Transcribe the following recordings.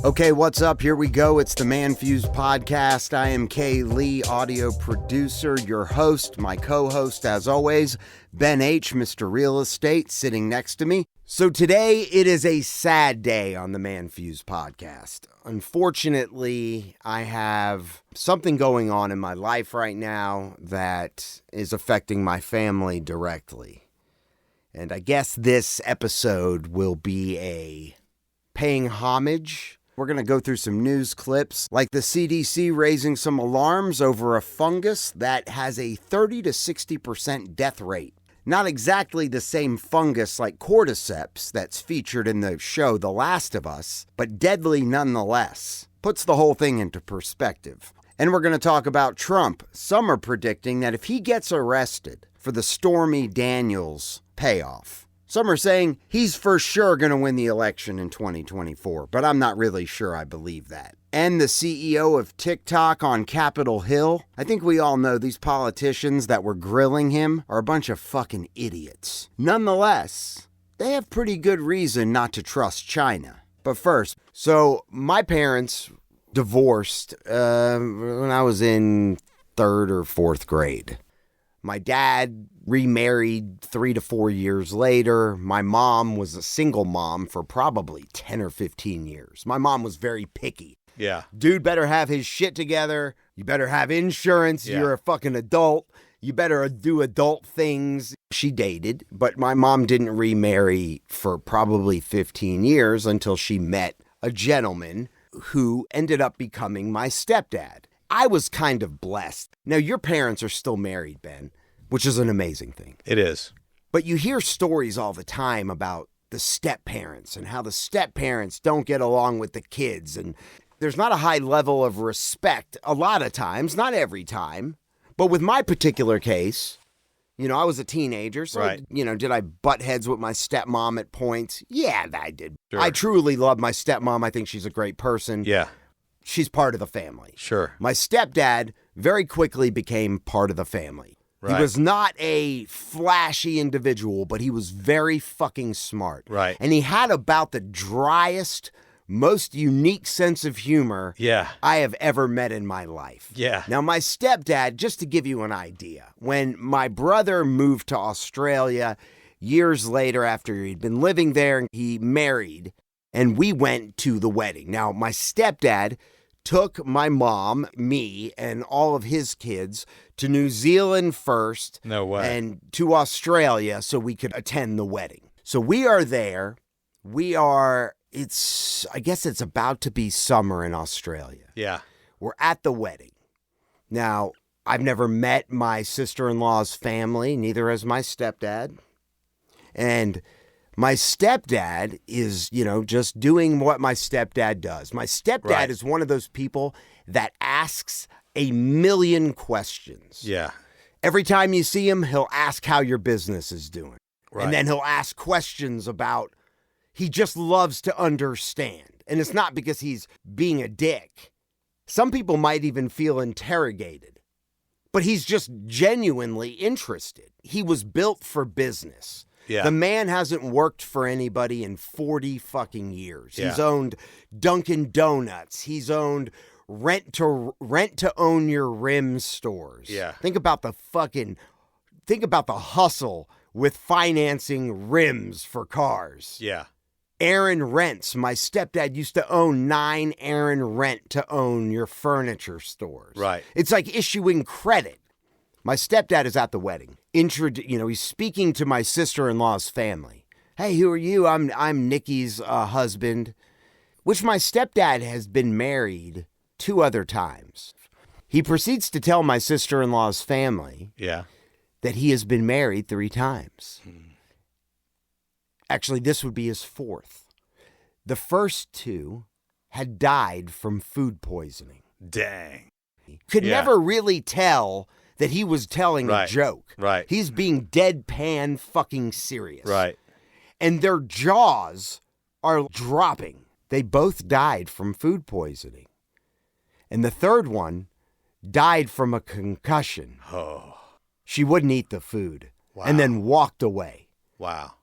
Okay, what's up? Here we go. It's the ManFUzed Podcast. I am Kay Lee, audio producer, your host, my co-host, as always, Ben H., Mr. Real Estate, sitting next to me. So today, it is a sad day on the ManFUzed Podcast. Unfortunately, I have something going on in my life right now that is affecting my family directly. And I guess this episode will be a paying homage. We're going to go through some news clips, like the CDC raising some alarms over a fungus that has a 30 to 60% death rate. Not exactly the same fungus like cordyceps that's featured in the show The Last of Us, but deadly nonetheless. Puts the whole thing into perspective. And we're going to talk about Trump. Some are predicting that if he gets arrested for the Stormy Daniels payoff, some are saying he's for sure going to win the election in 2024, but I'm not really sure I believe that. And the CEO of TikTok on Capitol Hill. I think we all know these politicians that were grilling him are a bunch of fucking idiots. Nonetheless, they have pretty good reason not to trust China. But first, so my parents divorced when I was in 3rd or 4th grade. My dad remarried 3 to 4 years later. My mom was a single mom for probably 10 or 15 years. My mom was very picky. Yeah. Dude better have his shit together. You better have insurance. Yeah. You're a fucking adult. You better do adult things. She dated, but my mom didn't remarry for probably 15 years until she met a gentleman who ended up becoming my stepdad. I was kind of blessed. Now, your parents are still married, Ben, which is an amazing thing. It is. But you hear stories all the time about the step-parents and how the step-parents don't get along with the kids. And there's not a high level of respect a lot of times, not every time. But with my particular case, you know, I was a teenager. So, right. You know, did I butt heads with my stepmom at points? Yeah, I did. Sure. I truly love my stepmom. I think she's a great person. Yeah. She's part of the family. Sure. My stepdad very quickly became part of the family. Right. He was not a flashy individual, but he was very fucking smart. Right. And he had about the driest, most unique sense of humor I have ever met in my life. Yeah. Now, my stepdad, just to give you an idea, when my brother moved to Australia years later after he'd been living there, he married, and we went to the wedding. Now, my stepdad took my mom, me, and all of his kids to New Zealand first. No way. And to Australia so we could attend the wedding. So we are there. I guess it's about to be summer in Australia. Yeah. We're at the wedding. Now, I've never met my sister-in-law's family, neither has my stepdad. And my stepdad is, you know, just doing what my stepdad does. My stepdad is one of those people that asks a million questions. Yeah. Every time you see him, he'll ask how your business is doing. Right. And then he'll ask questions about, he just loves to understand. And it's not because he's being a dick. Some people might even feel interrogated. But he's just genuinely interested. He was built for business. Yeah. The man hasn't worked for anybody in 40 fucking years. Yeah. He's owned Dunkin' Donuts. He's owned rent to own your rim stores. Yeah. Think about the hustle with financing rims for cars. Yeah. Aaron Rents. My stepdad used to own 9 Aaron Rent to own your furniture stores. Right. It's like issuing credit. My stepdad is at the wedding. He's speaking to my sister-in-law's family. Hey, who are you? I'm Nikki's husband, which my stepdad has been married 2 other times. He proceeds to tell my sister-in-law's family that he has been married 3 times. Actually, this would be his 4th. The first 2 had died from food poisoning. Dang. Could never really tell that he was telling a joke. Right. He's being deadpan fucking serious. Right. And their jaws are dropping. They both died from food poisoning. And the 3rd one died from a concussion. Oh. She wouldn't eat the food. Wow. And then walked away. Wow.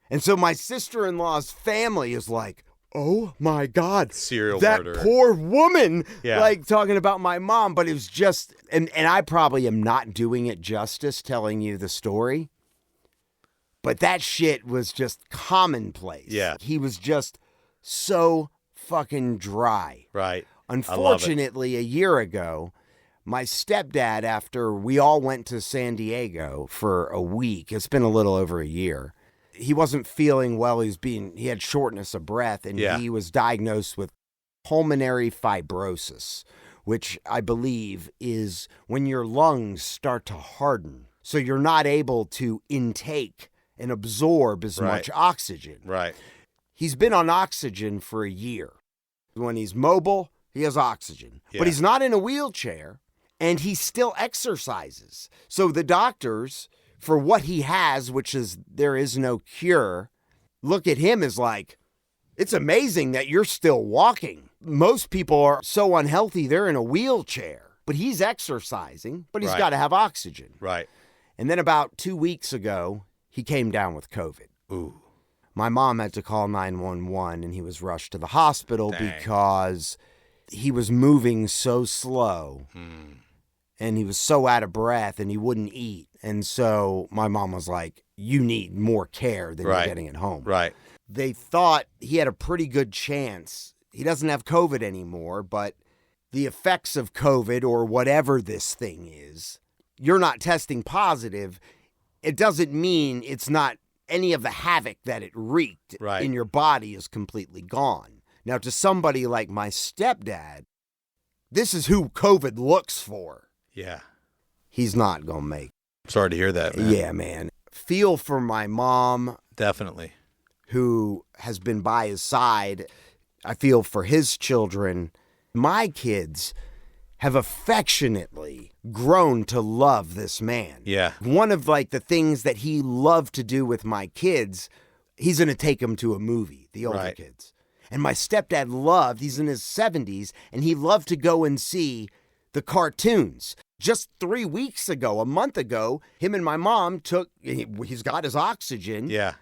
And so my sister-in-law's family is like, oh my God, serial that murderer. poor woman, Yeah. like talking about my mom. But it was just, and I probably am not doing it justice telling you the story, but that shit was just commonplace. Yeah. He was just so fucking dry. Right. Unfortunately, a year ago, my stepdad, after we all went to San Diego for a week, it's been a little over a year, he wasn't feeling well. He had shortness of breath, and Yeah. he was diagnosed with pulmonary fibrosis, which I believe is when your lungs start to harden. So you're not able to intake and absorb as much oxygen. Right. He's been on oxygen for a year. When he's mobile, he has oxygen, but he's not in a wheelchair, and he still exercises. So the doctors, for what he has, which is there is no cure, look at him as like, it's amazing that you're still walking. Most people are so unhealthy, they're in a wheelchair, but he's exercising, but he's got to have oxygen. Right. And then about 2 weeks ago, he came down with COVID. Ooh. My mom had to call 911, and he was rushed to the hospital because he was moving so slow and he was so out of breath and he wouldn't eat. And so my mom was like, you need more care than you're getting at home. Right. They thought he had a pretty good chance. He doesn't have COVID anymore, but the effects of COVID or whatever this thing is, you're not testing positive. It doesn't mean it's not any of the havoc that it wreaked in your body is completely gone. Now, to somebody like my stepdad, this is who COVID looks for. Yeah. He's not going to make it. Sorry to hear that, man. Yeah, man. Feel for my mom. Definitely. Who has been by his side. I feel for his children. My kids have affectionately grown to love this man. Yeah. One of like the things that he loved to do with my kids, he's going to take them to a movie, the older kids. And my stepdad loved, he's in his 70s, and he loved to go and see the cartoons. Just 3 weeks ago, a month ago, him and my mom he's got his oxygen. Yeah.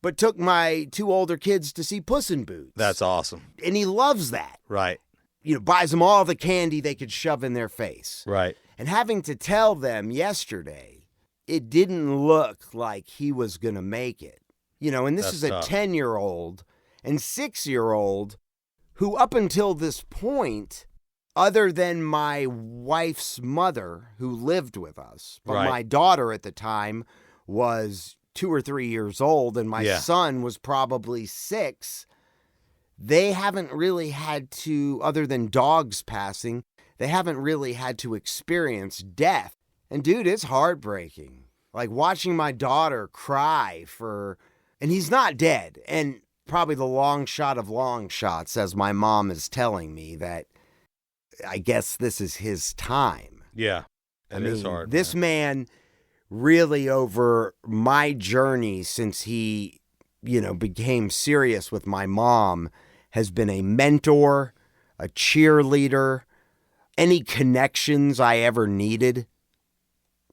But took my 2 older kids to see Puss in Boots. That's awesome. And he loves that. Right. You know, buys them all the candy they could shove in their face. Right. And having to tell them yesterday, it didn't look like he was going to make it. You know, and this is a 10-year-old and 6-year-old who up until this point, other than my wife's mother who lived with us, but my daughter at the time was 2 or 3 years old and my son was probably 6, they haven't really had to, other than dogs passing, they haven't really had to experience death. And dude, it's heartbreaking. Like watching my daughter cry and he's not dead. And probably the long shot of long shots, as my mom is telling me, that I guess this is his time. Yeah. It is hard. This man really, over my journey since he, became serious with my mom, has been a mentor, a cheerleader. Any connections I ever needed,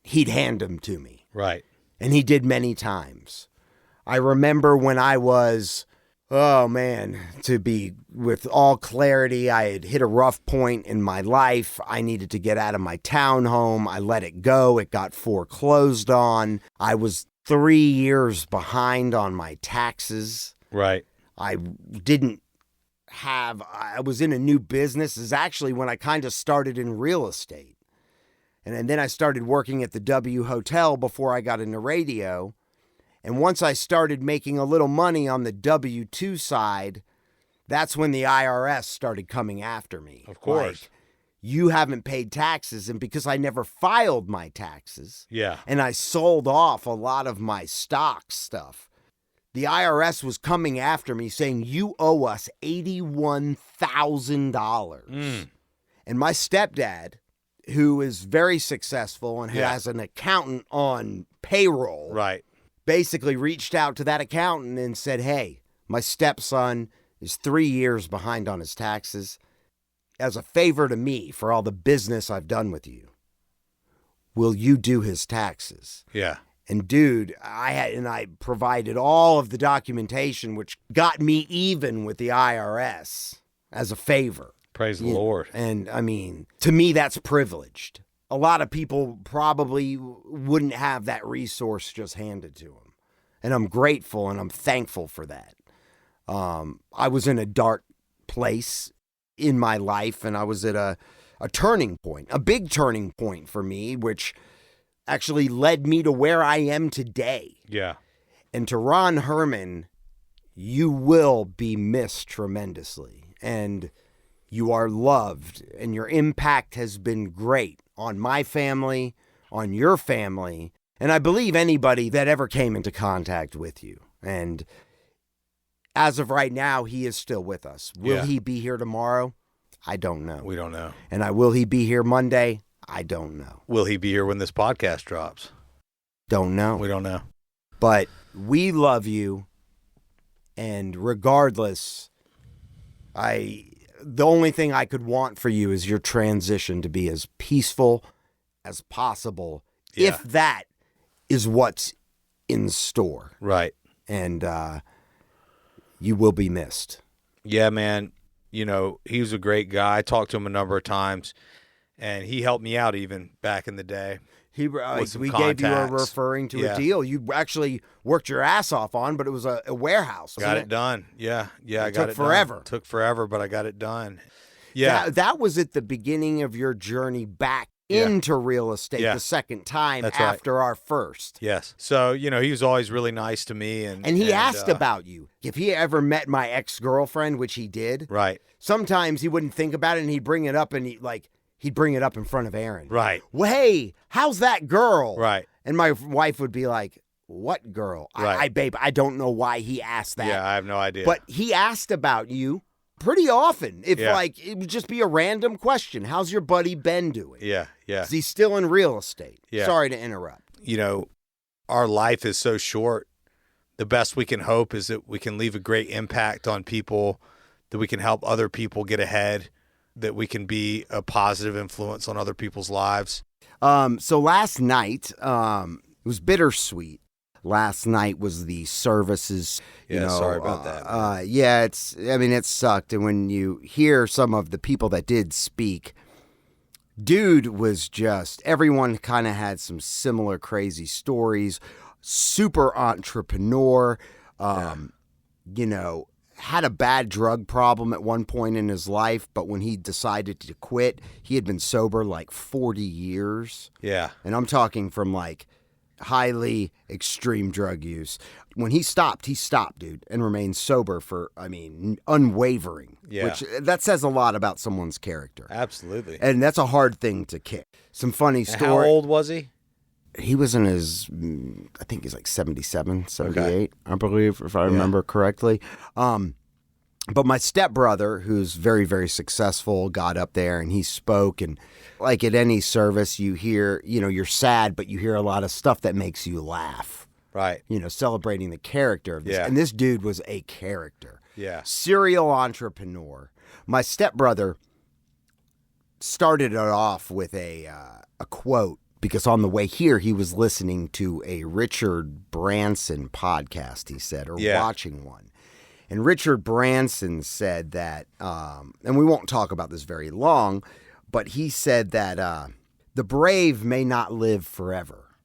he'd hand them to me. Right. And he did many times. I remember when I was, to be with all clarity, I had hit a rough point in my life. I needed to get out of my townhome. I let it go. It got foreclosed on. I was 3 years behind on my taxes. Right. I was in a new business. This is actually when I kind of started in real estate. And then I started working at the W Hotel before I got into radio. And once I started making a little money on the W-2 side, that's when the IRS started coming after me. Of course. Like, you haven't paid taxes. And because I never filed my taxes, and I sold off a lot of my stock stuff, the IRS was coming after me saying, you owe us $81,000. And my stepdad, who is very successful and has an accountant on payroll, basically reached out to that accountant and said, hey, my stepson is 3 years behind on his taxes. As a favor to me for all the business I've done with you, will you do his taxes? Yeah. And dude, I provided all of the documentation, which got me even with the IRS as a favor. Praise the Lord. And I mean, to me, that's privileged. A lot of people probably wouldn't have that resource just handed to them. And I'm grateful and I'm thankful for that. I was in a dark place in my life, and I was at a turning point, a big turning point for me, which actually led me to where I am today. Yeah. And to Ron Herman, you will be missed tremendously. And you are loved, and your impact has been great on my family, on your family, and I believe anybody that ever came into contact with you. And as of right now, he is still with us. Will he be here tomorrow? I don't know. We don't know. And will he be here Monday? I don't know. Will he be here when this podcast drops? Don't know. We don't know. But we love you, and regardless, the only thing I could want for you is your transition to be as peaceful as possible, if that is what's in store. Right. And you will be missed. Yeah, man. You know, he was a great guy. I talked to him a number of times, and he helped me out even back in the day. We gave you a referring to a deal you actually worked your ass off on, but it was a warehouse. Got it done. Yeah, I got it done. Took forever. Took forever, but I got it done. Yeah. That was at the beginning of your journey back into real estate the second time after our first. Yes. So, you know, he was always really nice to me. And he asked about you. If he ever met my ex-girlfriend, which he did. Right. Sometimes he wouldn't think about it, and he'd bring it up, and he'd bring it up in front of Aaron. Right. Well, hey, how's that girl? Right. And my wife would be like, what girl? Right. Babe, I don't know why he asked that. Yeah, I have no idea. But he asked about you pretty often. It would just be a random question. How's your buddy Ben doing? Yeah. Is he still in real estate? Yeah. Sorry to interrupt. You know, our life is so short. The best we can hope is that we can leave a great impact on people, that we can help other people get ahead, that we can be a positive influence on other people's lives. So last night, it was bittersweet. Last night was the services. Sorry about that. It sucked. And when you hear some of the people that did speak, dude was just, everyone kind of had some similar crazy stories. Super entrepreneur, had a bad drug problem at one point in his life, but when he decided to quit, he had been sober like 40 years. Yeah. And I'm talking from highly extreme drug use. When he stopped, dude, and remained sober for, unwavering. Yeah. Which, that says a lot about someone's character. Absolutely. And that's a hard thing to kick. Some funny story. How old was he? He was in his, I think he's like 77, 78, I believe, if I remember correctly. But my stepbrother, who's very, very successful, got up there and he spoke. And like at any service, you hear, you're sad, but you hear a lot of stuff that makes you laugh. Right. Celebrating the character of this. Yeah. And this dude was a character. Yeah. Serial entrepreneur. My stepbrother started it off with a quote, because on the way here, he was listening to a Richard Branson podcast, he said, or watching one. And Richard Branson said that, and we won't talk about this very long, but he said that the brave may not live forever,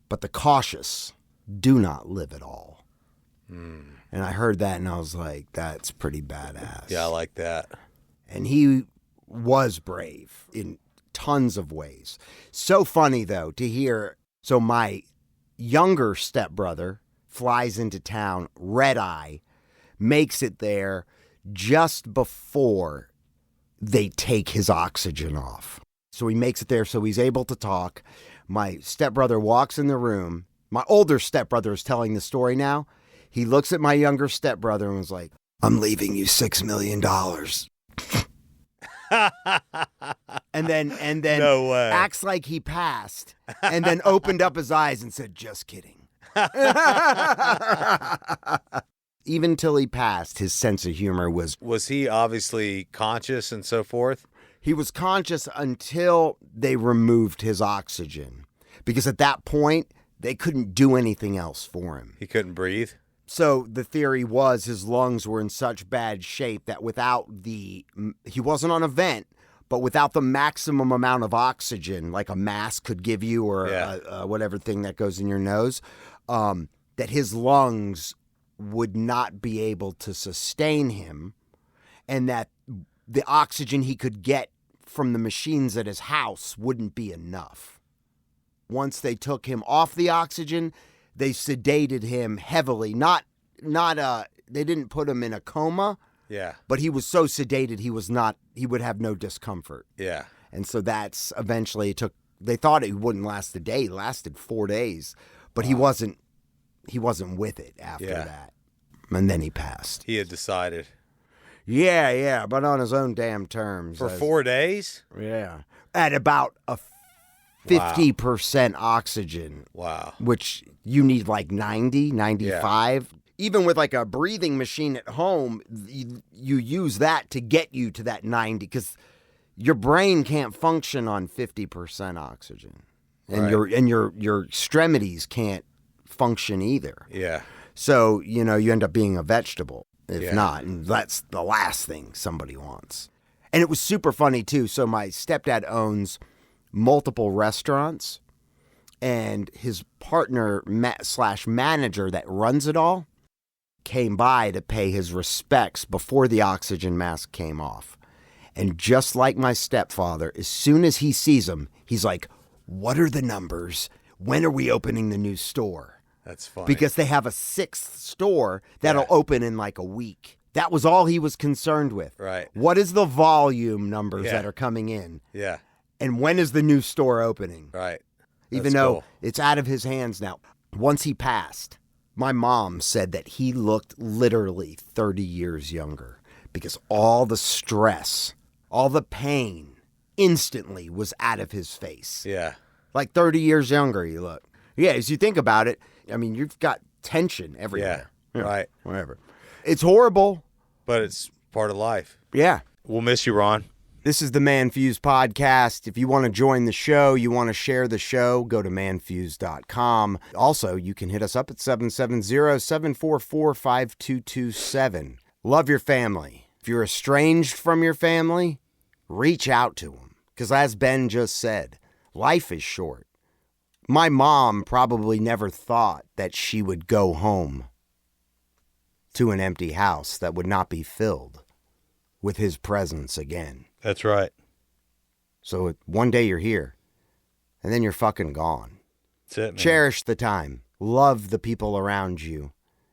but the cautious do not live at all. And I heard that and I was like, that's pretty badass. Yeah, I like that. And he was brave in tons of ways. So funny, though, to hear. So my younger stepbrother flies into town, red eye, makes it there just before they take his oxygen off. So he makes it there, so he's able to talk. My stepbrother walks in the room. My older stepbrother is telling the story now. He looks at my younger stepbrother and was like, I'm leaving you $6 million. and then No way. acts like he passed and then opened up his eyes and said, just kidding. Even till he passed, his sense of humor was... Was he obviously conscious and so forth? He was conscious until they removed his oxygen. Because at that point, they couldn't do anything else for him. He couldn't breathe? So the theory was his lungs were in such bad shape that he wasn't on a vent, but without the maximum amount of oxygen, like a mask could give you, or whatever thing that goes in your nose, that his lungs would not be able to sustain him, and that the oxygen he could get from the machines at his house wouldn't be enough. Once they took him off the oxygen, they sedated him heavily. They didn't put him in a coma. Yeah. But he was so sedated he would have no discomfort. Yeah. And so that's eventually they thought it wouldn't last a day. It lasted 4 days. But he wasn't with it after that. And then he passed. He had decided. Yeah, but on his own damn terms. For 4 days? Yeah. At about a 50% oxygen. Wow. Which you need like 90, 95. Yeah. Even with like a breathing machine at home, you use that to get you to that 90, because your brain can't function on 50% oxygen. And your extremities can't function either. Yeah. So, you end up being a vegetable if not. And that's the last thing somebody wants. And it was super funny too. So my stepdad owns multiple restaurants, and his partner / manager that runs it all came by to pay his respects before the oxygen mask came off. And just like my stepfather, as soon as he sees him, he's like, "What are the numbers? When are we opening the new store?" That's funny. Because they have a 6th store that'll open in like a week. That was all he was concerned with. Right. What is the volume numbers that are coming in? Yeah. And when is the new store opening? Right. Even though it's out of his hands now. Once he passed, my mom said that he looked literally 30 years younger, because all the stress, all the pain instantly was out of his face. Yeah. Like 30 years younger he looked. Yeah, as you think about it, I mean, you've got tension everywhere. Yeah, right. Whatever. It's horrible. But it's part of life. Yeah. We'll miss you, Ron. This is the ManFUzed Podcast. If you want to join the show, you want to share the show, go to ManFUzed.com. Also, you can hit us up at 770-744-5227. Love your family. If you're estranged from your family, reach out to them. Because as Ben just said, life is short. My mom probably never thought that she would go home to an empty house that would not be filled with his presence again. That's right. So one day you're here, and then you're fucking gone. That's it, man. Cherish the time. Love the people around you,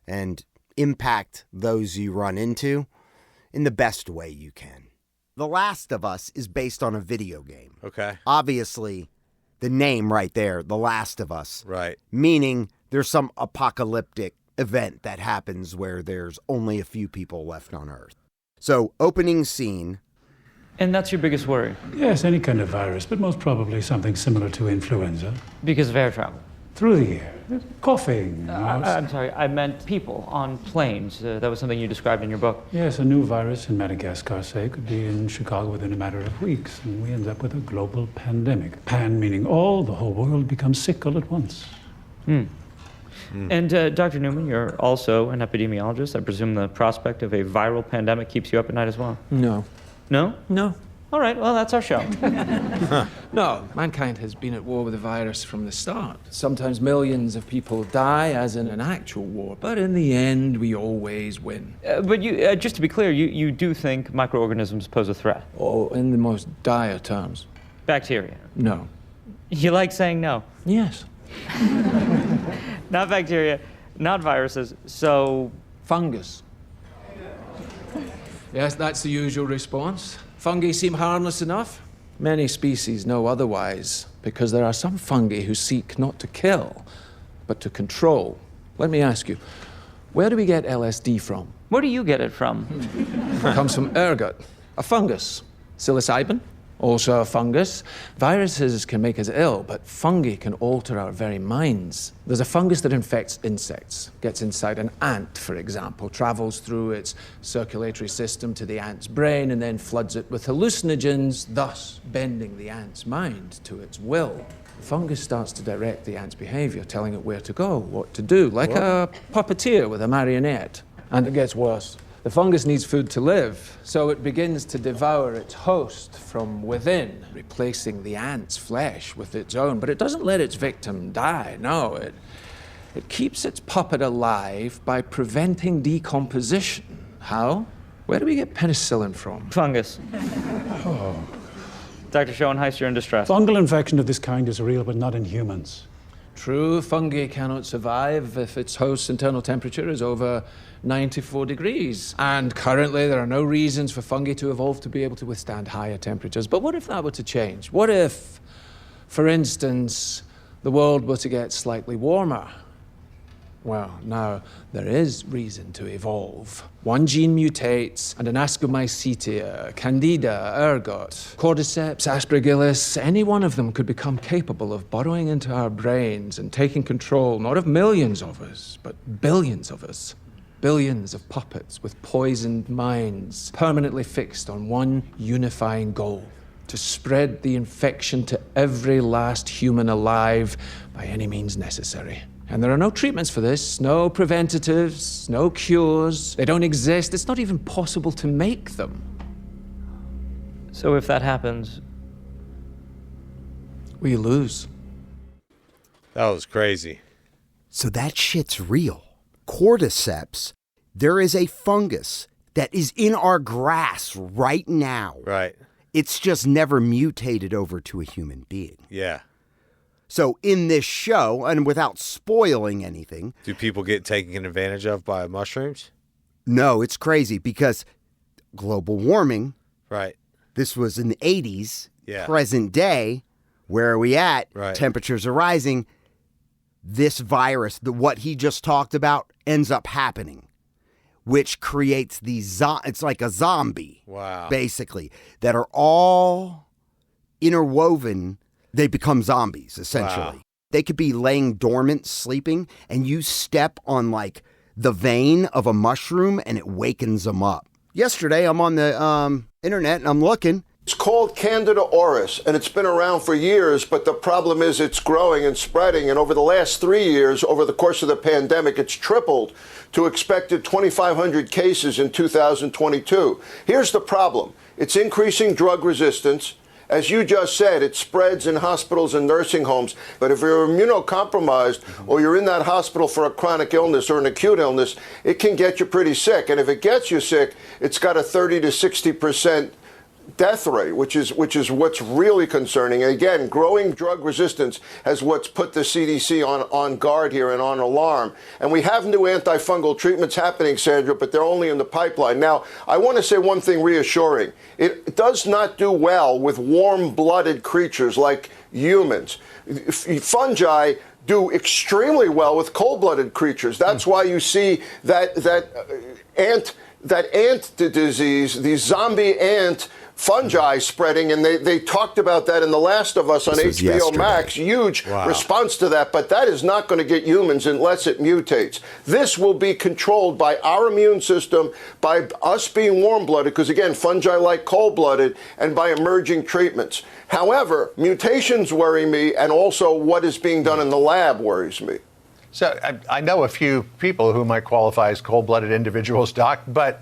and impact those you run into in the best way you can. The Last of Us is based on a video game. Okay. Obviously, the name right there, The Last of Us. Right. Meaning there's some apocalyptic event that happens where there's only a few people left on Earth. So, opening scene. And that's your biggest worry? Yes, any kind of virus, but most probably something similar to influenza. Because of air travel? Through the air. Coughing. I'm sorry, I meant people on planes. That was something you described in your book. Yes, a new virus in Madagascar, say, could be in Chicago within a matter of weeks, and we end up with a global pandemic. Pan meaning all, the whole world becomes sick all at once. And Dr. Newman, you're also an epidemiologist. I presume the prospect of a viral pandemic keeps you up at night as well? No. No? No. All right, well, that's our show. No, mankind has been at war with the virus from the start. Sometimes millions of people die, as in an actual war, but in the end, we always win. But you, just to be clear, you do think microorganisms pose a threat? Oh, in the most dire terms. Bacteria? No. You like saying no? Yes. Not bacteria, not viruses, so... Fungus. Yes, that's the usual response. Fungi seem harmless enough. Many species know otherwise, because there are some fungi who seek not to kill, but to control. Let me ask you, where do we get LSD from? Where do you get it from? It comes from ergot, a fungus. Psilocybin, also a fungus. Viruses can make us ill, but fungi can alter our very minds. There's a fungus that infects insects, gets inside an ant, for example, travels through its circulatory system to the ant's brain, and then floods it with hallucinogens, thus bending the ant's mind to its will. Fungus starts to direct the ant's behavior, telling it where to go, what to do, like a puppeteer with a marionette. And it gets worse. The fungus needs food to live, so it begins to devour its host from within, replacing the ant's flesh with its own. But it doesn't let its victim die, no. It keeps its puppet alive by preventing decomposition. How? Where do we get penicillin from? Fungus. Dr. Schoenheiss, you're in distress. Fungal infection of this kind is real, but not in humans. True, fungi cannot survive if its host's internal temperature is over 94 degrees. And currently, there are no reasons for fungi to evolve to be able to withstand higher temperatures. But what if that were to change? What if, for instance, the world were to get slightly warmer? Well, now, there is reason to evolve. One gene mutates, and an Ascomycetia, Candida, ergot, Cordyceps, Aspergillus, any one of them could become capable of burrowing into our brains and taking control, not of millions of us, but billions of us. Billions of puppets with poisoned minds, permanently fixed on one unifying goal: to spread the infection to every last human alive by any means necessary. And there are no treatments for this, no preventatives, no cures. They don't exist. It's not even possible to make them. So if that happens, we lose. That was crazy. So that shit's real. Cordyceps, there is a fungus that is in our grass right now. Right. It's just never mutated over to a human being. Yeah. So in this show, and without spoiling anything... Do people get taken advantage of by mushrooms? No, it's crazy because global warming... Right. This was in the 80s. Yeah. Present day, where are we at? Right. Temperatures are rising. This virus, what he just talked about, ends up happening, which creates these... It's like a zombie, Wow. basically, that are all interwoven... They become zombies, essentially. Wow. They could be laying dormant, sleeping, and you step on, like, the vein of a mushroom, and it wakens them up. Yesterday, I'm on the internet, and I'm looking. It's called Candida auris, and it's been around for years, but the problem is it's growing and spreading, and over the last 3 years, over the course of the pandemic, it's tripled to expected 2,500 cases in 2022. Here's the problem. It's increasing drug resistance. As you just said, it spreads in hospitals and nursing homes. But if you're immunocompromised or you're in that hospital for a chronic illness or an acute illness, it can get you pretty sick. And if it gets you sick, it's got a 30 to 60% death rate, which is what's really concerning. And again, growing drug resistance has what's put the CDC on guard here and on alarm. And we have new antifungal treatments happening, Sandra, but they're only in the pipeline. Now, I want to say one thing reassuring. It does not do well with warm-blooded creatures like humans. Fungi do extremely well with cold-blooded creatures. That's why you see that ant disease, the zombie ant fungi spreading, and they talked about that in The Last of Us on HBO Max. Huge response to that, but that is not going to get humans unless it mutates. This will be controlled by our immune system, by us being warm-blooded, because again, fungi like cold-blooded, and by emerging treatments. However, mutations worry me, and also what is being done in the lab worries me. So I know a few people who might qualify as cold-blooded individuals, Doc, but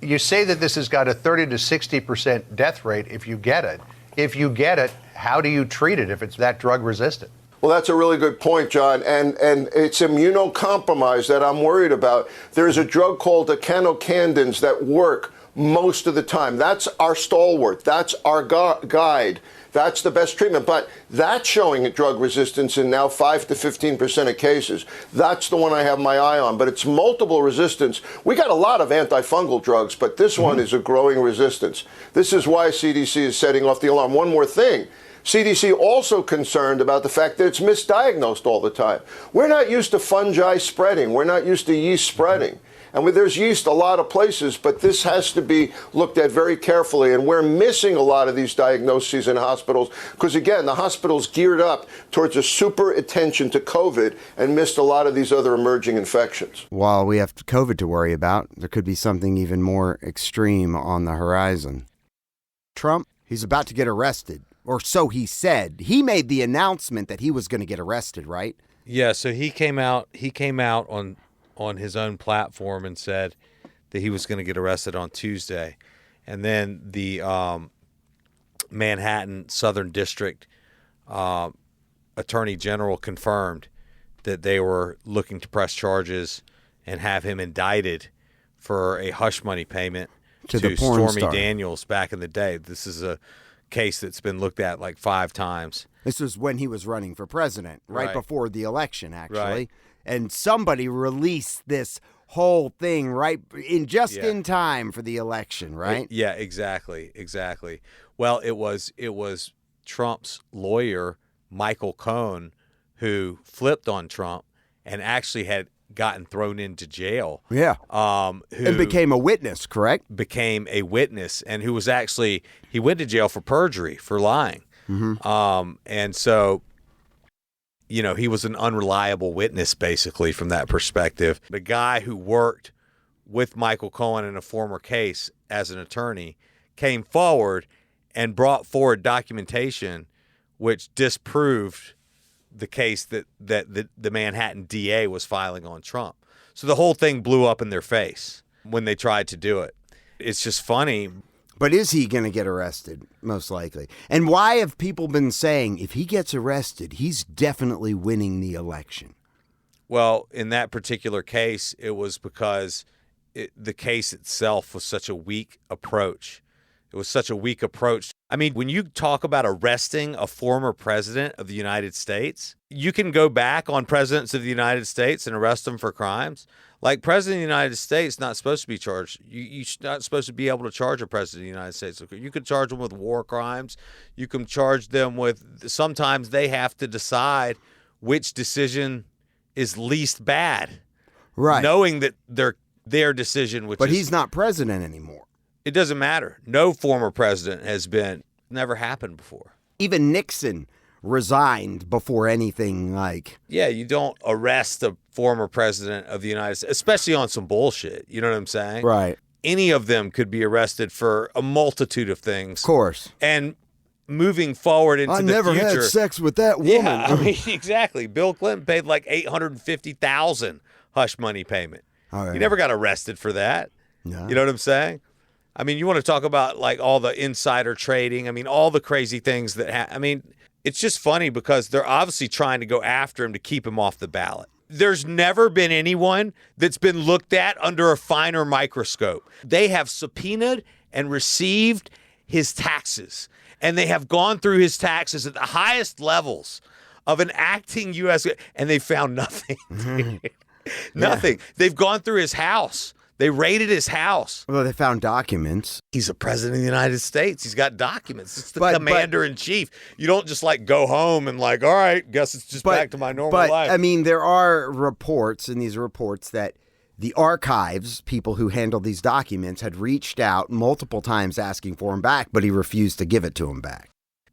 you say that this has got a 30 to 60% death rate if you get it. If you get it, how do you treat it if it's that drug resistant? Well, that's a really good point, John, and it's immunocompromised that I'm worried about. There's a drug called echinocandins that work most of the time. That's our stalwart. That's our guide. That's the best treatment. But that's showing drug resistance in now 5 to 15% of cases. That's the one I have my eye on. But it's multiple resistance. We got a lot of antifungal drugs, but this one is a growing resistance. This is why CDC is setting off the alarm. One more thing. CDC also concerned about the fact that it's misdiagnosed all the time. We're not used to fungi spreading. We're not used to yeast spreading. And there's yeast a lot of places, but this has to be looked at very carefully. And we're missing a lot of these diagnoses in hospitals because, again, the hospitals geared up towards a super attention to COVID and missed a lot of these other emerging infections. While we have COVID to worry about, there could be something even more extreme on the horizon. Trump, he's about to get arrested Or so he said. He made the announcement that he was going to get arrested, right? Yeah, so he came out on his own platform and said that he was going to get arrested on Tuesday. And then the Manhattan Southern District Attorney General confirmed that they were looking to press charges and have him indicted for a hush money payment to Stormy Daniels back in the day. This is a case that's been looked at like 5 times. This was when he was running for president, right before the election, actually. Right. And somebody released this whole thing in time for the election, right? Yeah, exactly. Well, it was Trump's lawyer, Michael Cohen, who flipped on Trump and actually had gotten thrown into jail. Yeah. And became a witness, correct? Became a witness, and who was actually, he went to jail for perjury, for lying. Mm-hmm. And so, he was an unreliable witness, basically, from that perspective. The guy who worked with Michael Cohen in a former case as an attorney came forward and brought forward documentation which disproved the case that the Manhattan DA was filing on Trump. So the whole thing blew up in their face when they tried to do it. It's just funny. But is he going to get arrested? Most likely. And why have people been saying if he gets arrested, he's definitely winning the election? Well, in that particular case, it was because the case itself was such a weak approach. It was such a weak approach. I mean, when you talk about arresting a former president of the United States, you can go back on presidents of the United States and arrest them for crimes. Like, president of the United States not supposed to be charged. You're not supposed to be able to charge a president of the United States. You could charge them with war crimes. You can charge them with, sometimes they have to decide which decision is least bad. Right. Knowing that their decision, But he's not president anymore. It doesn't matter. No former president has been, never happened before. Even Nixon resigned before anything like... Yeah, you don't arrest a former president of the United States, especially on some bullshit. You know what I'm saying? Right. Any of them could be arrested for a multitude of things. Of course. And moving forward into the future... I never had sex with that woman. Yeah, I mean, exactly. Bill Clinton paid like $850,000 hush money payment. Oh, yeah. He never got arrested for that. No. You know what I'm saying? I mean, you want to talk about like all the insider trading. I mean, all the crazy things that I mean, it's just funny because they're obviously trying to go after him to keep him off the ballot. There's never been anyone that's been looked at under a finer microscope. They have subpoenaed and received his taxes, and they have gone through his taxes at the highest levels of an acting U.S. and they found nothing. Nothing. Yeah. They've gone through his house. They raided his house. Well, they found documents. He's a president of the United States. He's got documents. It's the commander-in-chief. You don't just like go home and like, all right, guess it's just back to my normal life. But, I mean, there are reports in these reports that the archives, people who handle these documents, had reached out multiple times asking for him back, but he refused to give it to him back.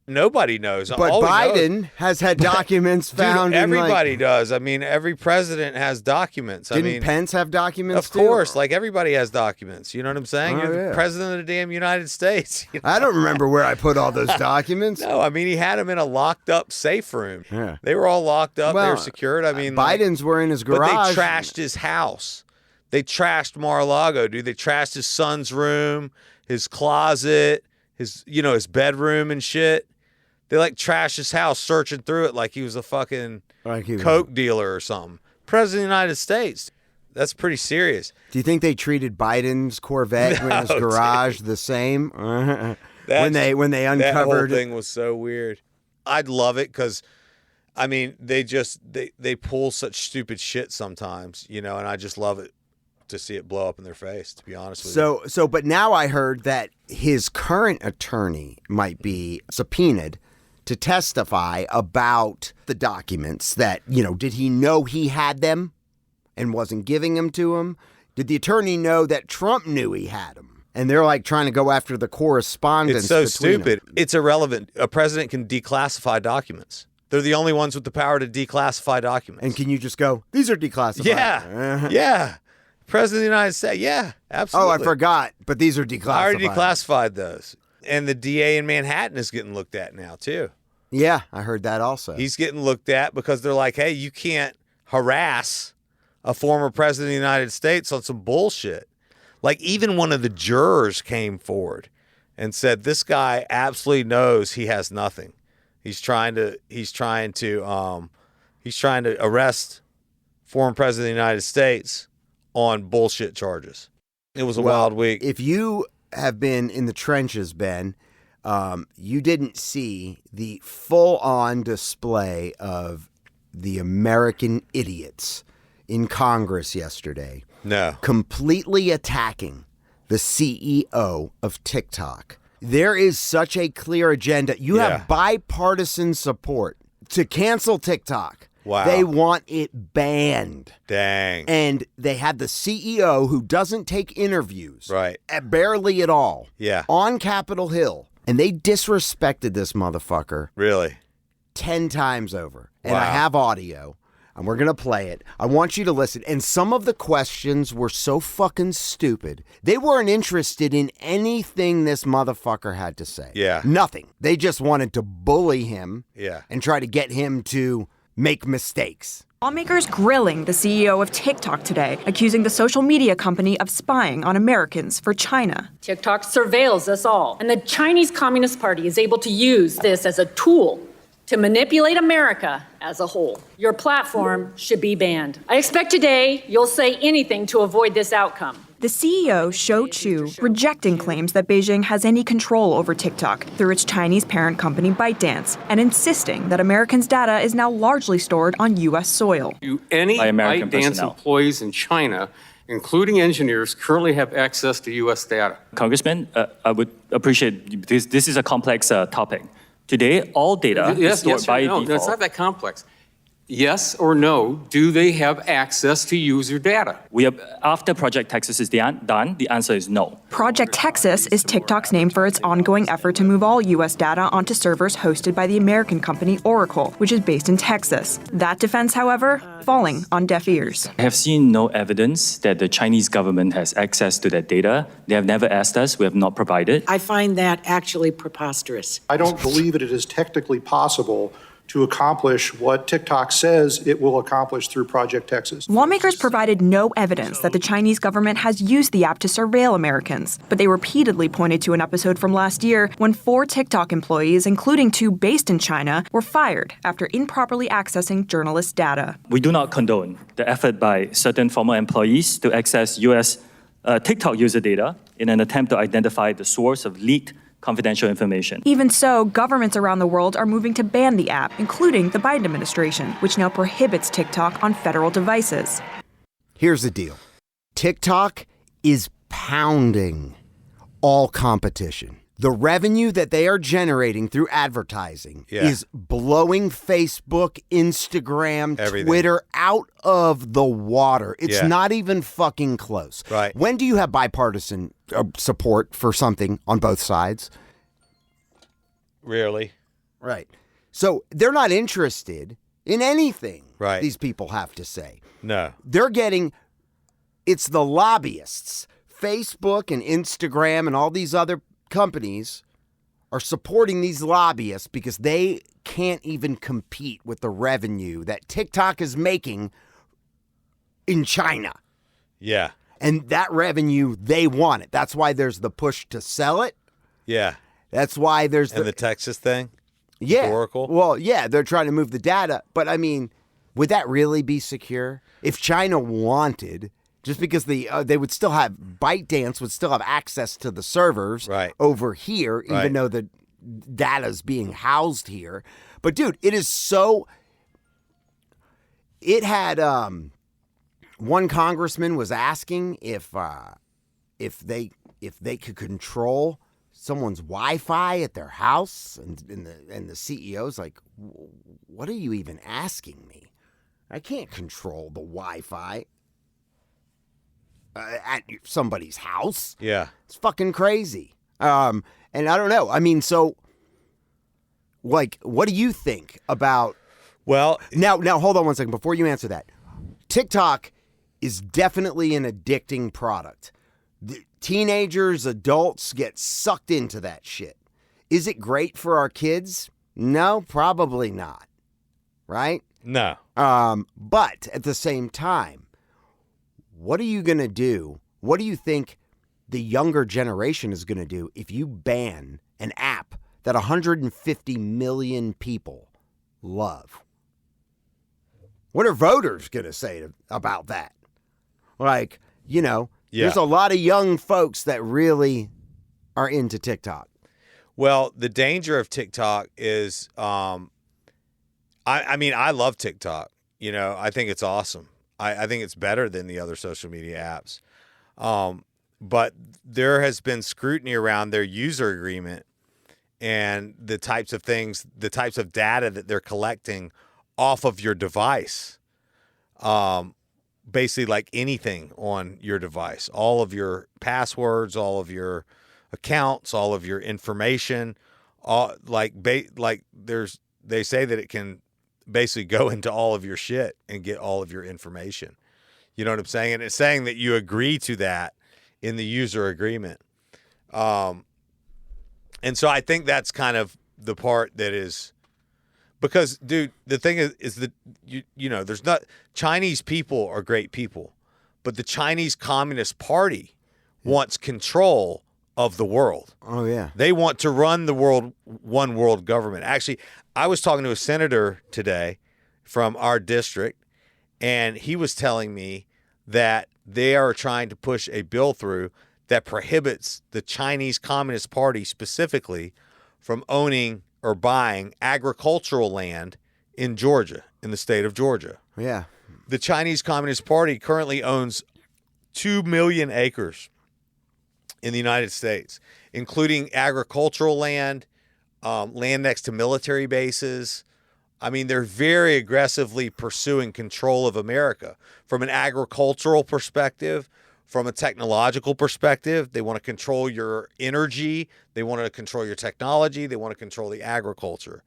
Nobody knows. But Biden has had documents found. Dude, everybody does. I mean, every president has documents. Didn't Pence have documents too? Of course. Like, everybody has documents. You know what I'm saying? You're the president of the damn United States. You know? I don't remember where I put all those documents. No, I mean, he had them in a locked-up safe room. Yeah. They were all locked up. Well, they were secured. I mean, Biden's were in his garage. But they trashed his house. They trashed Mar-a-Lago, dude. They trashed his son's room, his closet, his bedroom and shit. They like trashed his house, searching through it like he was a fucking coke dealer or something. President of the United States. That's pretty serious. Do you think they treated Biden's Corvette in his garage the same? when they uncovered that whole thing was so weird. I'd love it because, I mean, they pull such stupid shit sometimes, and I just love it to see it blow up in their face, to be honest with you. So, but now I heard that his current attorney might be subpoenaed to testify about the documents that, did he know he had them and wasn't giving them to him? Did the attorney know that Trump knew he had them? And they're like trying to go after the correspondence. It's so stupid. It's irrelevant. A president can declassify documents. They're the only ones with the power to declassify documents. And can you just go, these are declassified? Yeah. Yeah. President of the United States. Yeah, absolutely. Oh, I forgot. But these are declassified. I already declassified those. And the DA in Manhattan is getting looked at now, too. Yeah, I heard that also. He's getting looked at because they're like, hey, you can't harass a former president of the United States on some bullshit. Like, even one of the jurors came forward and said, this guy absolutely knows he has nothing. He's trying to arrest former president of the United States on bullshit charges. It was a wild week. If you have been in the trenches, Ben, you didn't see the full-on display of the American idiots in Congress yesterday. No. Completely attacking the CEO of TikTok. There is such a clear agenda. You have bipartisan support to cancel TikTok. Wow. They want it banned. Dang. And they had the CEO who doesn't take interviews. Right. Barely at all. Yeah. On Capitol Hill. And they disrespected this motherfucker. Really? 10 times over. And Wow. I have audio. And we're going to play it. I want you to listen. And some of the questions were so fucking stupid. They weren't interested in anything this motherfucker had to say. Yeah. Nothing. They just wanted to bully him. Yeah. And try to get him to make mistakes. Lawmakers grilling the CEO of TikTok today, accusing the social media company of spying on Americans for China. TikTok surveils us all, and the Chinese Communist Party is able to use this as a tool to manipulate America as a whole. Your platform should be banned. I expect today you'll say anything to avoid this outcome. The CEO, Shou Chu, rejecting claims that Beijing has any control over TikTok through its Chinese parent company ByteDance, and insisting that Americans' data is now largely stored on U.S. soil. Any ByteDance employees in China, including engineers, currently have access to U.S. data? Congressman, I would appreciate this. This is a complex topic. Today, all data is stored by default. No, it's not that complex. Yes or no, do they have access to user data? After Project Texas is done, the answer is no. Project Texas is TikTok's name for its ongoing effort to move all U.S. data onto servers hosted by the American company Oracle, which is based in Texas. That defense, however, falling on deaf ears. I have seen no evidence that the Chinese government has access to that data. They have never asked us. We have not provided. I find that actually preposterous. I don't believe that it is technically possible to accomplish what TikTok says it will accomplish through Project Texas. Lawmakers provided no evidence that the Chinese government has used the app to surveil Americans, but they repeatedly pointed to an episode from last year when 4 TikTok employees, including 2 based in China, were fired after improperly accessing journalists' data. We do not condone the effort by certain former employees to access U.S. TikTok user data in an attempt to identify the source of leaked confidential information. Even so, governments around the world are moving to ban the app, including the Biden administration, which now prohibits TikTok on federal devices. Here's the deal. TikTok is pounding all competition. The revenue that they are generating through advertising is blowing Facebook, Instagram, everything. Twitter out of the water. It's not even fucking close. Right. When do you have bipartisan support for something on both sides? Rarely. Right. So they're not interested in anything these people have to say. No. They're getting, it's the lobbyists. Facebook and Instagram and all these other companies are supporting these lobbyists because they can't even compete with the revenue that TikTok is making in China. Yeah. And that revenue, they want it. That's why there's the push to sell it. Yeah. That's why there's the Texas thing? Yeah. Oracle? Well, yeah, they're trying to move the data. But, I mean, would that really be secure? If China wanted... Just because they would still have, ByteDance would still have access to the servers over here, even though the data's being housed here. But dude, it is so, it had, one congressman was asking if they could control someone's Wi-Fi at their house, and the CEO's like, what are you even asking me? I can't control the Wi-Fi. At somebody's house. Yeah. It's fucking crazy. And I don't know. I mean, so, like, what do you think about... Well... Now, hold on one second. Before you answer that. TikTok is definitely an addicting product. The teenagers, adults get sucked into that shit. Is it great for our kids? No, probably not. Right? No. But at the same time, what are you going to do? What do you think the younger generation is going to do if you ban an app that 150 million people love? What are voters going to say about that? Like, there's a lot of young folks that really are into TikTok. Well, the danger of TikTok is, I love TikTok. I think it's awesome. I think it's better than the other social media apps. But there has been scrutiny around their user agreement and the types of things, the types of data that they're collecting off of your device. Basically like anything on your device, all of your passwords, all of your accounts, all of your information, they say that it can basically go into all of your shit and get all of your information. You know what I'm saying? And it's saying that you agree to that in the user agreement. And so I think that's kind of the part that is, because, dude, the thing is that, there's not, Chinese people are great people, but the Chinese Communist Party wants control of the world. Oh, yeah. They want to run the world, one world government. Actually, I was talking to a senator today from our district, and he was telling me that they are trying to push a bill through that prohibits the Chinese Communist Party specifically from owning or buying agricultural land in Georgia, in the state of Georgia. Yeah. The Chinese Communist Party currently owns 2 million acres in the United States, including agricultural land, land next to military bases. I mean, they're very aggressively pursuing control of America from an agricultural perspective, from a technological perspective. They want to control your energy. They want to control your technology. They want to control the agriculture.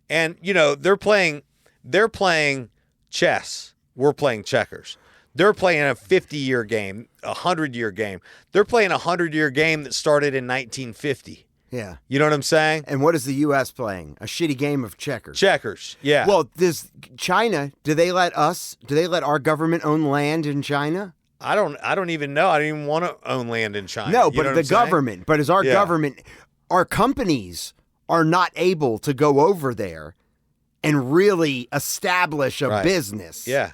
And, they're playing chess. We're playing checkers. They're playing a 50-year game, a 100-year game. They're playing a 100-year game that started in 1950. Yeah. You know what I'm saying? And what is the U.S. playing? A shitty game of checkers. Checkers, yeah. Well, China, do they let our government own land in China? I don't even know. I don't even want to own land in China. No, but the government, but as our government, our companies are not able to go over there and really establish a business. Yeah.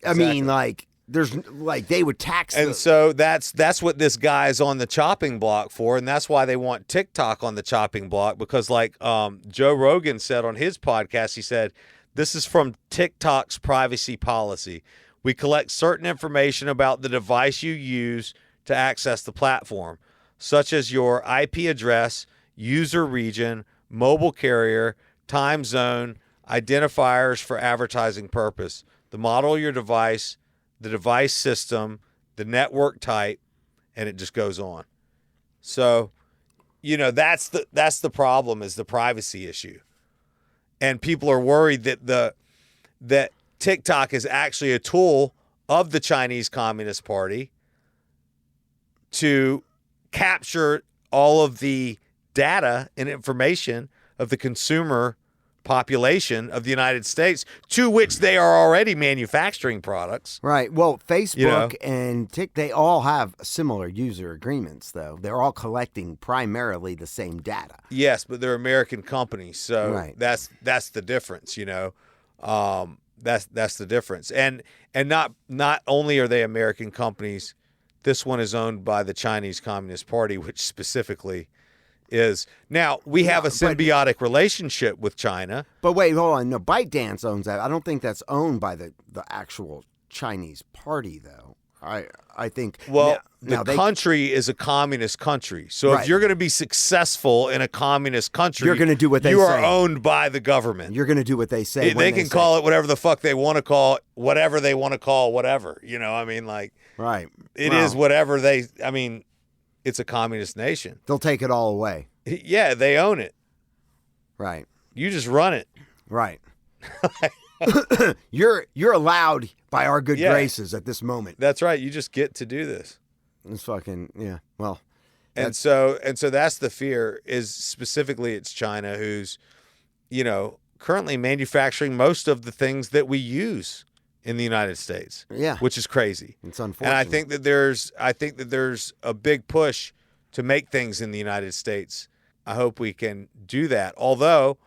Exactly. I mean, they would tax them. And so that's what this guy's on the chopping block for, and that's why they want TikTok on the chopping block, because Joe Rogan said on his podcast, he said, this is from TikTok's privacy policy. We collect certain information about the device you use to access the platform, such as your IP address, user region, mobile carrier, time zone, identifiers for advertising purpose, the model of your device, the device system, the network type, and it just goes on. So, that's the problem, is the privacy issue. And people are worried that TikTok is actually a tool of the Chinese Communist Party to capture all of the data and information of the consumer population of the United States, to which they are already manufacturing products. Right. Well, Facebook and TikTok, they all have similar user agreements, though. They're all collecting primarily the same data. Yes, but they're American companies, so that's the difference. That's the difference. And not only are they American companies, this one is owned by the Chinese Communist Party, which specifically is. Now, we have a symbiotic relationship with China. But wait, hold on. No, ByteDance owns that. I don't think that's owned by the actual Chinese party, though. I think. Well, the country is a communist country. So if you're going to be successful in a communist country, you're going to do what they say. You are owned by the government. You're going to do what they say. They can call it whatever the fuck they want to call it, whatever they want to call whatever. Right. It is whatever it's a communist nation. They'll take it all away. Yeah, they own it. Right. You just run it. Right. You're allowed by our good graces at this moment. That's right. You just get to do this. It's fucking, yeah. Well, and so that's the fear, is specifically it's China who's, currently manufacturing most of the things that we use in the United States. Yeah. Which is crazy. It's unfortunate. And I think that there's a big push to make things in the United States. I hope we can do that. Although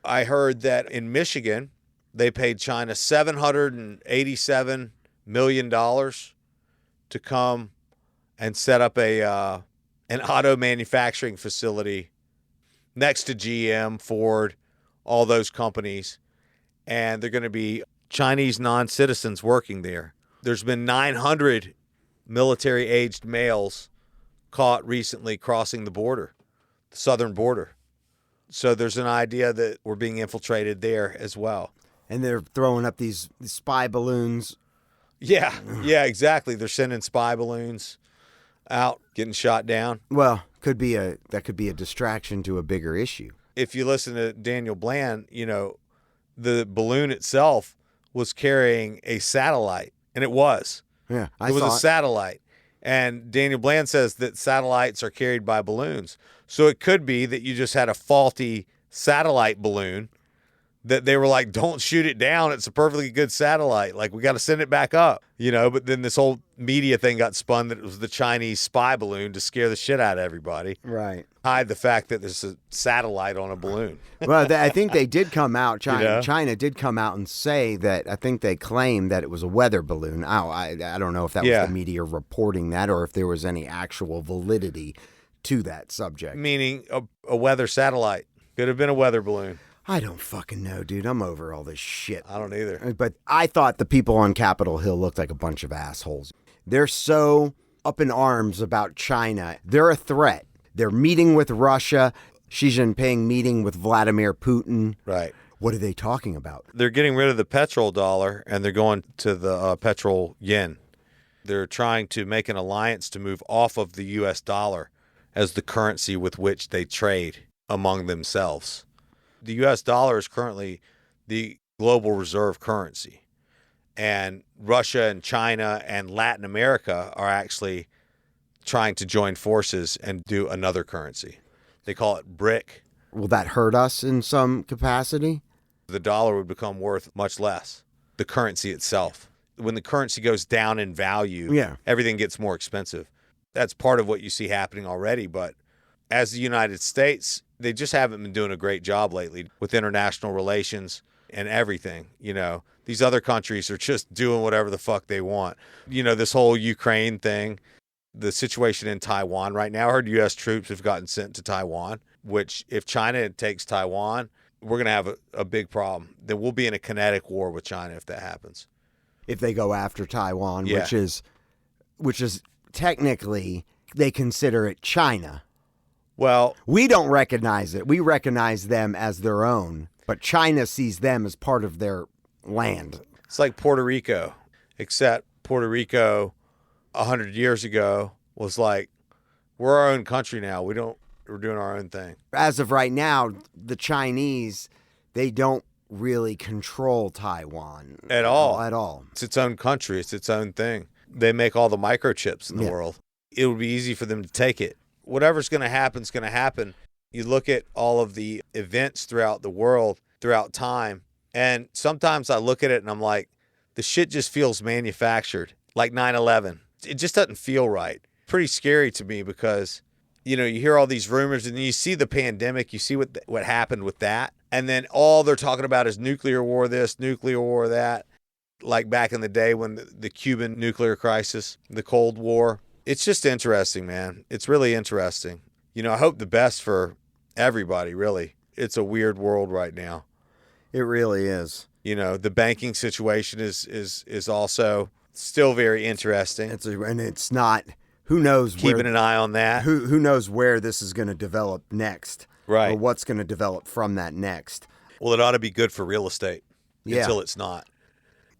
I heard that in Michigan, they paid China $787 million to come and set up an auto manufacturing facility next to GM, Ford, all those companies. And they're going to be Chinese non-citizens working there. There's been 900 military-aged males caught recently crossing the border, the southern border. So there's an idea that we're being infiltrated there as well. And they're throwing up these spy balloons. Yeah, exactly. They're sending spy balloons out, getting shot down. Well, that could be a distraction to a bigger issue. If you listen to Daniel Bland, the balloon itself was carrying a satellite, and it was. Yeah, it was a satellite. And Daniel Bland says that satellites are carried by balloons. So it could be that you just had a faulty satellite balloon that they were like, don't shoot it down. It's a perfectly good satellite. Like, we got to send it back up, But then this whole media thing got spun that it was the Chinese spy balloon to scare the shit out of everybody. Right. Hide the fact that there's a satellite on a balloon. Well, I think they did come out. China did come out and say that. I think they claimed that it was a weather balloon. I don't know if that was the media reporting that or if there was any actual validity to that subject. Meaning a weather satellite. Could have been a weather balloon. I don't fucking know, dude. I'm over all this shit. I don't either. But I thought the people on Capitol Hill looked like a bunch of assholes. They're so up in arms about China. They're a threat. They're meeting with Russia. Xi Jinping meeting with Vladimir Putin. Right. What are they talking about? They're getting rid of the petrol dollar, and they're going to the petrol yen. They're trying to make an alliance to move off of the U.S. dollar as the currency with which they trade among themselves. The U.S. dollar is currently the global reserve currency. And Russia and China and Latin America are actually trying to join forces and do another currency. They call it BRIC. Will that hurt us in some capacity? The dollar would become worth much less, the currency itself. When the currency goes down in value, everything gets more expensive. That's part of what you see happening already. But as the United States, they just haven't been doing a great job lately with international relations and everything. These other countries are just doing whatever the fuck they want. This whole Ukraine thing, the situation in Taiwan right now, I heard U.S. troops have gotten sent to Taiwan, which if China takes Taiwan, we're going to have a big problem. Then we'll be in a kinetic war with China if that happens. If they go after Taiwan, which is technically, they consider it China. Well, we don't recognize it. We recognize them as their own, but China sees them as part of their land. It's like Puerto Rico, except Puerto Rico 100 years ago was like, we're our own country now. We're doing our own thing. As of right now, the Chinese, they don't really control Taiwan. At all. At all. It's its own country. It's its own thing. They make all the microchips in the world. It would be easy for them to take it. Whatever's going to happen is going to happen. You look at all of the events throughout the world, throughout time, and sometimes I look at it and I'm like, the shit just feels manufactured, like 9/11. It just doesn't feel right. Pretty scary to me because, you hear all these rumors and then you see the pandemic, you see what happened with that, and then all they're talking about is nuclear war this, nuclear war that, like back in the day when the Cuban nuclear crisis, the Cold War. It's just interesting, man. It's really interesting. I hope the best for everybody, really. It's a weird world right now. It really is. The banking situation is also still very interesting. And it's not, who knows keeping an eye on that. Who knows where this is going to develop next. Right. Or what's going to develop from that next. Well, it ought to be good for real estate until it's not.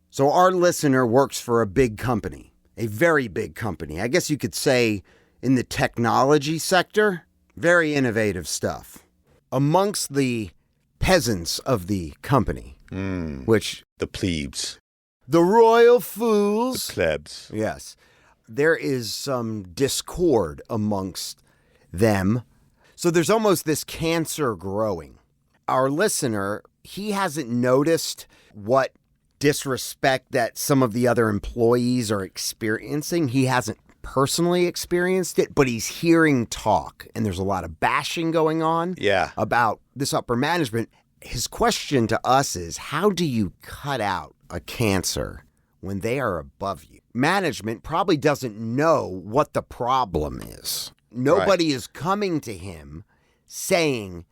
So our listener works for a big company. A very big company. I guess you could say in the technology sector, very innovative stuff. Amongst the peasants of the company, which... The plebes. The royal fools. The plebs. Yes. there is some discord amongst them. So there's almost this cancer growing. Our listener, he hasn't noticed what disrespect that some of the other employees are experiencing. He hasn't personally experienced it, but he's hearing talk, and there's a lot of bashing going on about this upper management. His question to us is, how do you cut out a cancer when they are above you? Management probably doesn't know what the problem is. Nobody is coming to him saying,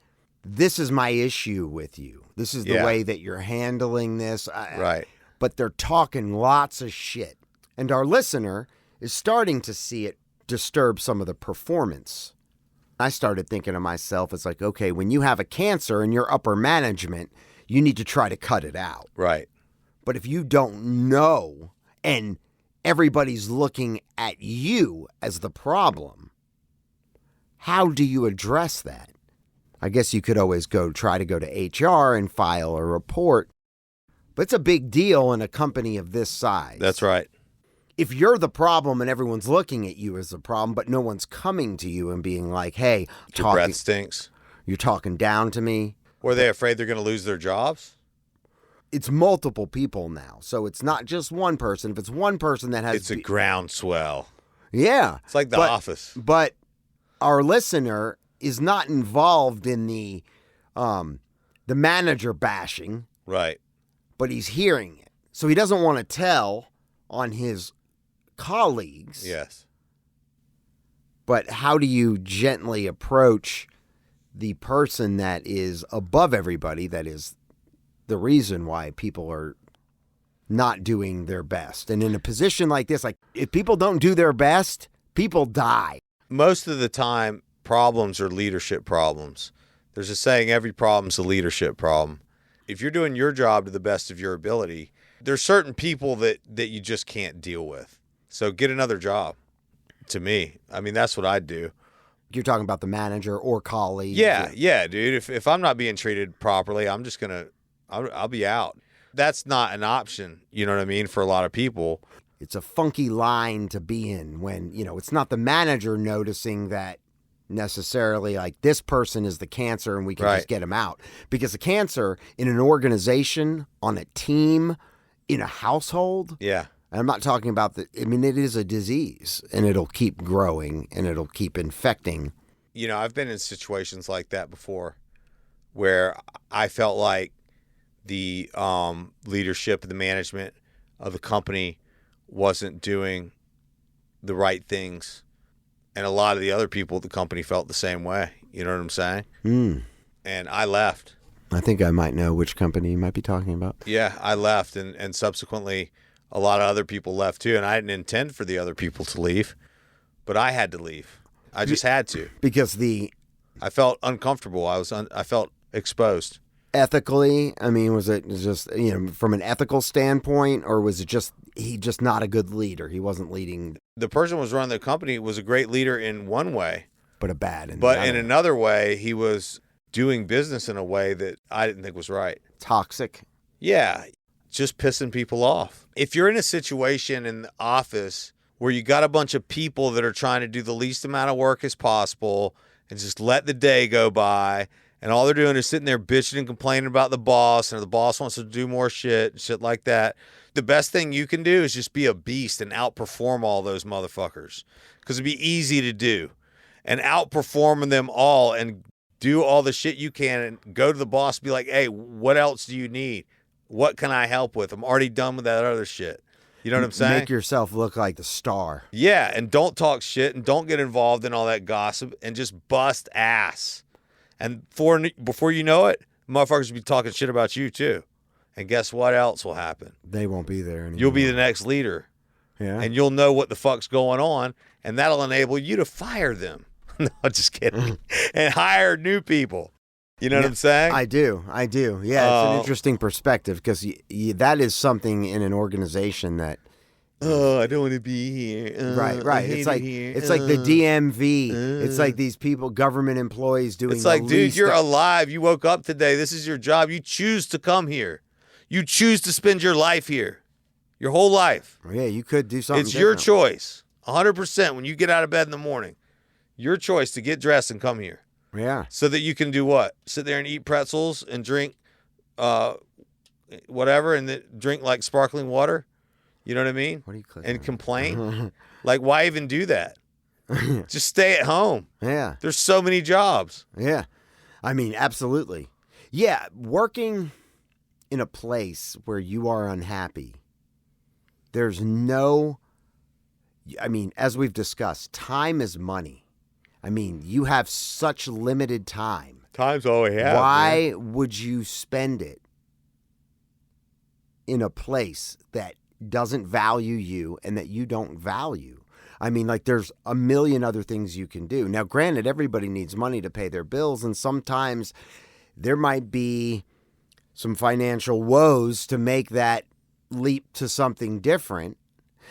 this is my issue with you. This is the way that you're handling this. But they're talking lots of shit. And our listener is starting to see it disturb some of the performance. I started thinking to myself, it's like, okay, when you have a cancer in your upper management, you need to try to cut it out. Right. But if you don't know and everybody's looking at you as the problem, how do you address that? I guess you could always try to go to HR and file a report. But it's a big deal in a company of this size. That's right. If you're the problem and everyone's looking at you as the problem, but no one's coming to you and being like, hey, your breath stinks. You're talking down to me. Or are they afraid they're going to lose their jobs? It's multiple people now. So it's not just one person. If it's one person that has... It's a groundswell. Yeah. It's like The Office. But our listener is not involved in the manager bashing. Right. But he's hearing it. So he doesn't want to tell on his colleagues. Yes. But how do you gently approach the person that is above everybody, that is the reason why people are not doing their best? And in a position like this, like, if people don't do their best, people die. Most of the time, problems are leadership problems. There's a saying, every problem's a leadership problem. If you're doing your job to the best of your ability, there's certain people that you just can't deal with. So get another job, to me. I mean, that's what I'd do. You're talking about the manager or colleague. Yeah, dude. If I'm not being treated properly, I'm just I'll be out. That's not an option, you know what I mean, for a lot of people. It's a funky line to be in when, it's not the manager noticing that necessarily, like, this person is the cancer and we can just get him out. Because the cancer in an organization, on a team, in a household. Yeah. And I'm not talking about it is a disease, and it'll keep growing and it'll keep infecting. I've been in situations like that before where I felt like the leadership, the management of the company wasn't doing the right things. And a lot of the other people at the company felt the same way. You know what I'm saying? And I left. I think I might know which company you might be talking about. Yeah, I left, and subsequently a lot of other people left too. And I didn't intend for the other people to leave, but I had to leave. I just had to. Because I felt uncomfortable. I felt exposed. Ethically, was it just, from an ethical standpoint, or was it just he just not a good leader? He wasn't leading. The person who was running the company was a great leader in one way. But a bad. But in another way, he was doing business in a way that I didn't think was right. Toxic. Yeah, just pissing people off. If you're in a situation in the office where you got a bunch of people that are trying to do the least amount of work as possible and just let the day go by, and all they're doing is sitting there bitching and complaining about the boss, and the boss wants to do more shit like that, the best thing you can do is just be a beast and outperform all those motherfuckers. Because it'd be easy to do. And outperforming them all and do all the shit you can and go to the boss and be like, hey, what else do you need? What can I help with? I'm already done with that other shit. You know what I'm saying? Make yourself look like the star. Yeah, and don't talk shit and don't get involved in all that gossip and just bust ass. And before you know it, motherfuckers will be talking shit about you too. And guess what else will happen? They won't be there anymore. You'll be the next leader. Yeah. And you'll know what the fuck's going on, and that'll enable you to fire them. No, just kidding. And hire new people. You know what I'm saying? I do. Yeah, it's an interesting perspective because that is something in an organization that. I don't want to be here. Right. It's like the DMV. It's like these people, government employees doing. It's like, dude, you're alive. You woke up today. This is your job. You choose to come here. You choose to spend your life here, your whole life. Yeah, you could do something. It's your choice. 100% when you get out of bed in the morning, your choice to get dressed and come here. Yeah. So that you can do what? Sit there and eat pretzels and drink whatever and then drink like sparkling water. You know what I mean? What are you clicking? And complain? Like, why even do that? Just stay at home. Yeah. There's so many jobs. Yeah. I mean, absolutely. Yeah. Working in a place where you are unhappy, there's no, I mean, as we've discussed, time is money. I mean, you have such limited time. Time's all we have. Why would you spend it in a place that doesn't value you and that you don't value? I mean, like, there's a million other things you can do. Now, granted, everybody needs money to pay their bills, and sometimes there might be some financial woes to make that leap to something different.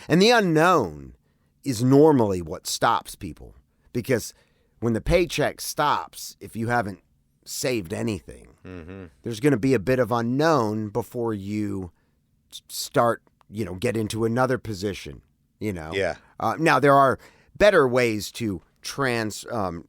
And the unknown is normally what stops people, because when the paycheck stops, if you haven't saved anything, there's going to be a bit of unknown before you start, get into another position, Yeah. Now there are better ways to transfer.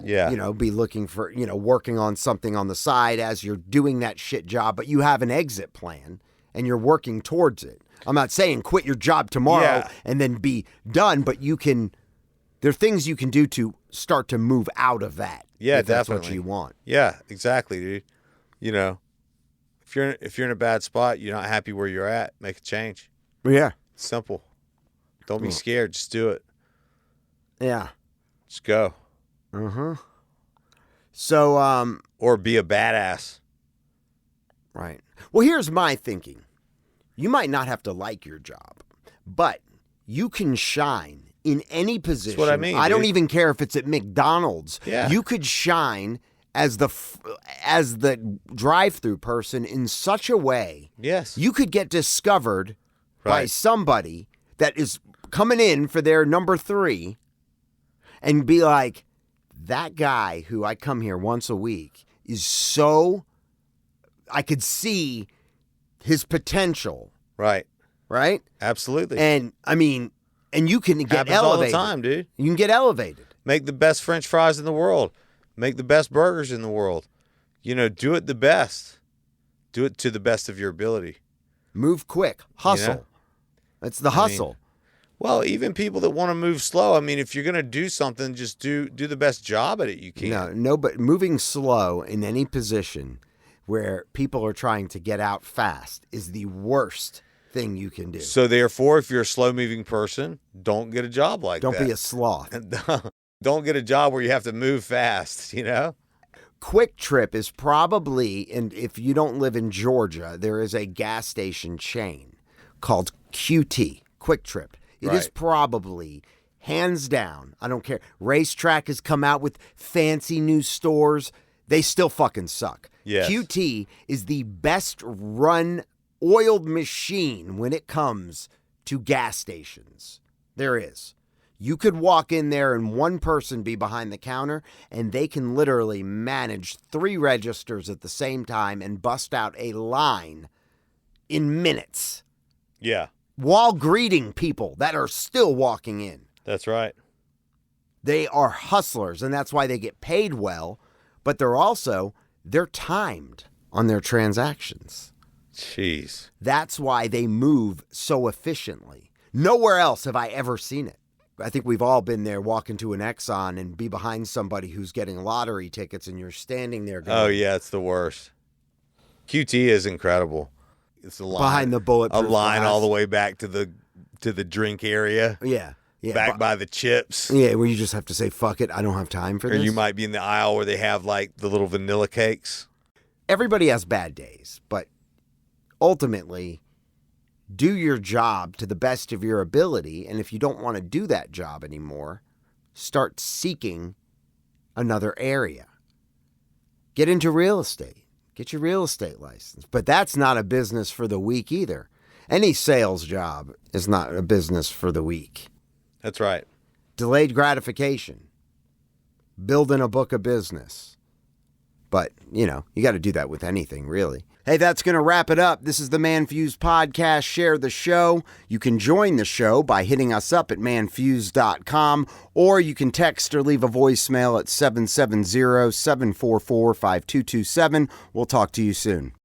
Yeah. Be looking for, working on something on the side as you're doing that shit job, but you have an exit plan and you're working towards it. I'm not saying quit your job tomorrow and then be done, but there are things you can do to start to move out of that. Yeah, if that's definitely. what you want. Yeah, exactly, dude. If you're in a bad spot, you're not happy where you're at, make a change. Yeah. Simple. Don't be scared. Just do it. Yeah. Just go. So, or be a badass. Right. Well, here's my thinking. You might not have to like your job, but you can shine in any position. That's what I mean. I don't even care if it's at McDonald's. Yeah. You could shine as the drive-through person in such a way. Yes. You could get discovered by somebody that is coming in for their number 3 and be like, that guy who I come here once a week is so, I could see his potential. Right. Right? Absolutely. And I mean, and you can get Happens elevated. all the time, dude. You can get elevated. Make the best French fries in the world. Make the best burgers in the world. Do it the best. Do it to the best of your ability. Move quick. Hustle. That's the hustle. Well, even people that want to move slow, I mean, if you're going to do something, just do the best job at it you can. No, but moving slow in any position where people are trying to get out fast is the worst thing you can do. So therefore, if you're a slow-moving person, don't get a job like that. Don't be a sloth. Don't get a job where you have to move fast, Quick Trip is probably, and if you don't live in Georgia, there is a gas station chain called QT, Quick Trip. It is probably, hands down, I don't care. Racetrack has come out with fancy new stores. They still fucking suck. Yes. QT is the best run oiled machine when it comes to gas stations. There is. You could walk in there and one person be behind the counter, and they can literally manage 3 registers at the same time and bust out a line in minutes. Yeah. While greeting people that are still walking in. That's right. They are hustlers, and that's why they get paid well, but they're timed on their transactions. Jeez. That's why they move so efficiently. Nowhere else have I ever seen it. I think we've all been there, walk into an Exxon and be behind somebody who's getting lottery tickets, and you're standing there going, oh, yeah, it's the worst. QT is incredible. It's a line. Behind the bulletproof A line glass. all the way back to the drink area. Yeah. Back by the chips. Yeah, where you just have to say, fuck it, I don't have time for Or this. you might be in the aisle where they have like the little vanilla cakes. Everybody has bad days, but ultimately, do your job to the best of your ability. And if you don't want to do that job anymore, start seeking another area. Get into real estate. Get your real estate license. But that's not a business for the weak either. Any sales job is not a business for the weak. That's right. Delayed gratification. Building a book of business. But, you got to do that with anything, really. Hey, that's going to wrap it up. This is the ManFUzed Podcast. Share the show. You can join the show by hitting us up at manfused.com, or you can text or leave a voicemail at 770-744-5227. We'll talk to you soon.